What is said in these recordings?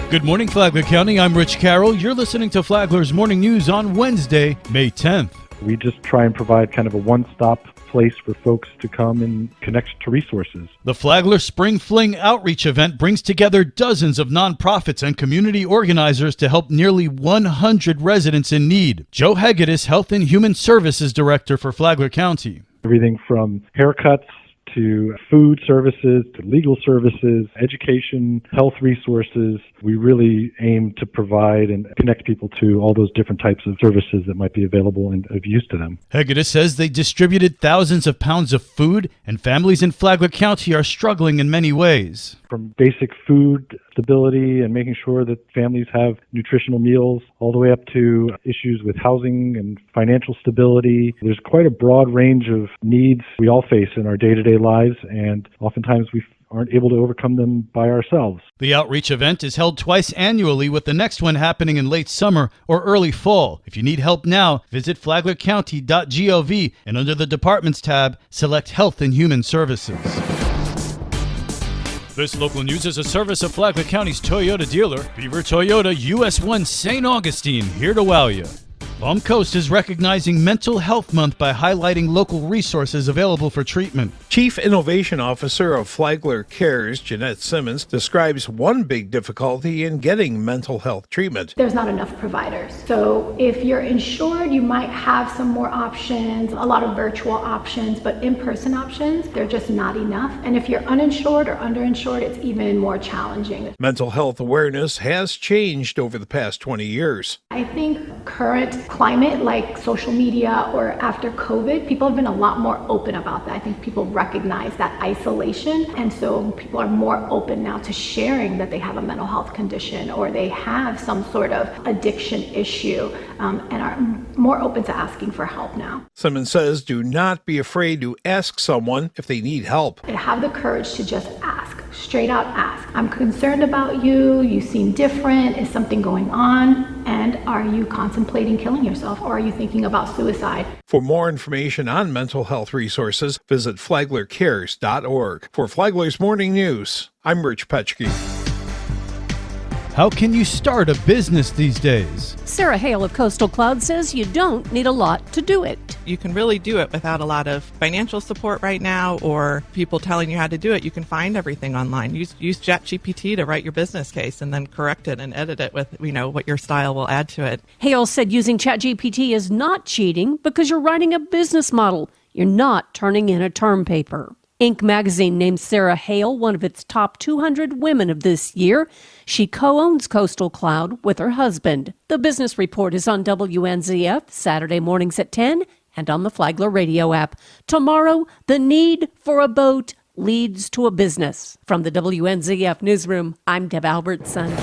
Good morning, Flagler County. I'm Rich Carroll. You're listening to Flagler's Morning News on Wednesday, May 10th. We just try and provide kind of a one-stop place for folks to come and connect to resources. The Flagler Spring Fling outreach event brings together dozens of nonprofits and community organizers to help nearly 100 residents in need. Joe Hegedus, Health and Human Services Director for Flagler County. Everything from haircuts to food services, to legal services, education, health resources. We really aim to provide and connect people to all those different types of services that might be available and of use to them. Hegedus says they distributed thousands of pounds of food, and families in Flagler County are struggling in many ways. From basic food stability and making sure that families have nutritional meals, all the way up to issues with housing and financial stability. There's quite a broad range of needs we all face in our day-to-day lives, and oftentimes we aren't able to overcome them by ourselves. The outreach event is held twice annually, with the next one happening in late summer or early fall. If you need help now, visit flaglercounty.gov and under the Departments tab, select Health and Human Services. This local news is a service of Flagler County's Toyota dealer, Beaver Toyota US 1 St. Augustine, here to wow you. Palm Coast is recognizing Mental Health Month by highlighting local resources available for treatment. Chief Innovation Officer of Flagler Cares, Jeanette Simmons, describes one big difficulty in getting mental health treatment. There's not enough providers. So if you're insured, you might have some more options, a lot of virtual options, but in-person options, they're just not enough. And if you're uninsured or underinsured, it's even more challenging. Mental health awareness has changed over the past 20 years. I think current climate, like social media or after COVID, people have been a lot more open about that. I think people recognize that isolation, and so people are more open now to sharing that they have a mental health condition or they have some sort of addiction issue, and are more open to asking for help now. Simmons says do not be afraid to ask someone if they need help. And have the courage to just ask, straight out ask. I'm concerned about you, you seem different, is something going on? And are you contemplating killing yourself, or are you thinking about suicide? For more information on mental health resources, visit flaglercares.org. For Flagler's Morning News, I'm Rich Petchke. How can you start a business these days? Sarah Hale of Coastal Cloud says you don't need a lot to do it. You can really do it without a lot of financial support right now or people telling you how to do it. You can find everything online. Use ChatGPT to write your business case and then correct it and edit it with, what your style will add to it. Hale said using ChatGPT is not cheating because you're writing a business model. You're not turning in a term paper. Inc. magazine named Sarah Hale one of its top 200 women of this year. She co-owns Coastal Cloud with her husband. The Business Report is on WNZF Saturday mornings at 10 and on the Flagler radio app. Tomorrow, the need for a boat leads to a business. From the WNZF newsroom, I'm Deb Albertson.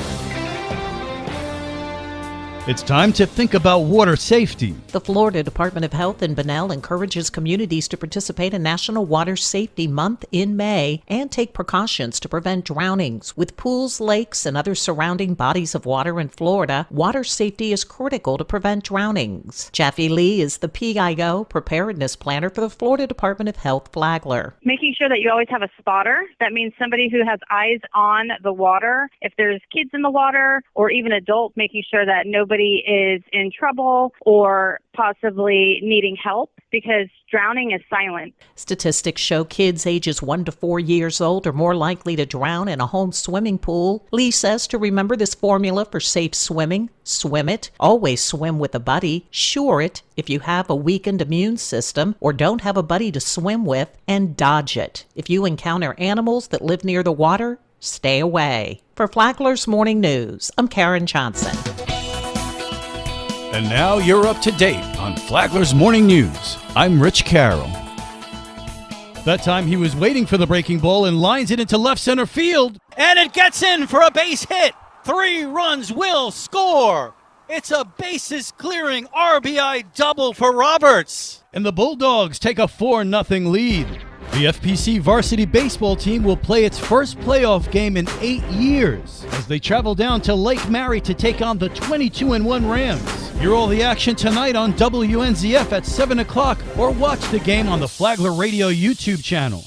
It's time to think about water safety. The Florida Department of Health in Bunnell encourages communities to participate in National Water Safety Month in May and take precautions to prevent drownings. With pools, lakes, and other surrounding bodies of water in Florida, water safety is critical to prevent drownings. Jaffe Lee is the PIO Preparedness Planner for the Florida Department of Health Flagler. Making sure that you always have a spotter. That means somebody who has eyes on the water. If there's kids in the water or even adults, making sure that nobody is in trouble or possibly needing help, because drowning is silent. Statistics show kids ages 1 to 4 years old are more likely to drown in a home swimming pool. Lee says to remember this formula for safe swimming: swim it, always swim with a buddy, shore it if you have a weakened immune system or don't have a buddy to swim with, and dodge it. If you encounter animals that live near the water, stay away. For Flagler's Morning News, I'm Karen Johnson. And now you're up to date on Flagler's Morning News. I'm Rich Carroll. That time he was waiting for the breaking ball and lines it into left center field. And it gets in for a base hit. 3 runs will score. It's a bases-clearing RBI double for Roberts. And the Bulldogs take a 4-0 lead. The FPC varsity baseball team will play its first playoff game in 8 years as they travel down to Lake Mary to take on the 22-1 Rams. Hear all the action tonight on WNZF at 7 o'clock or watch the game on the Flagler Radio YouTube channel.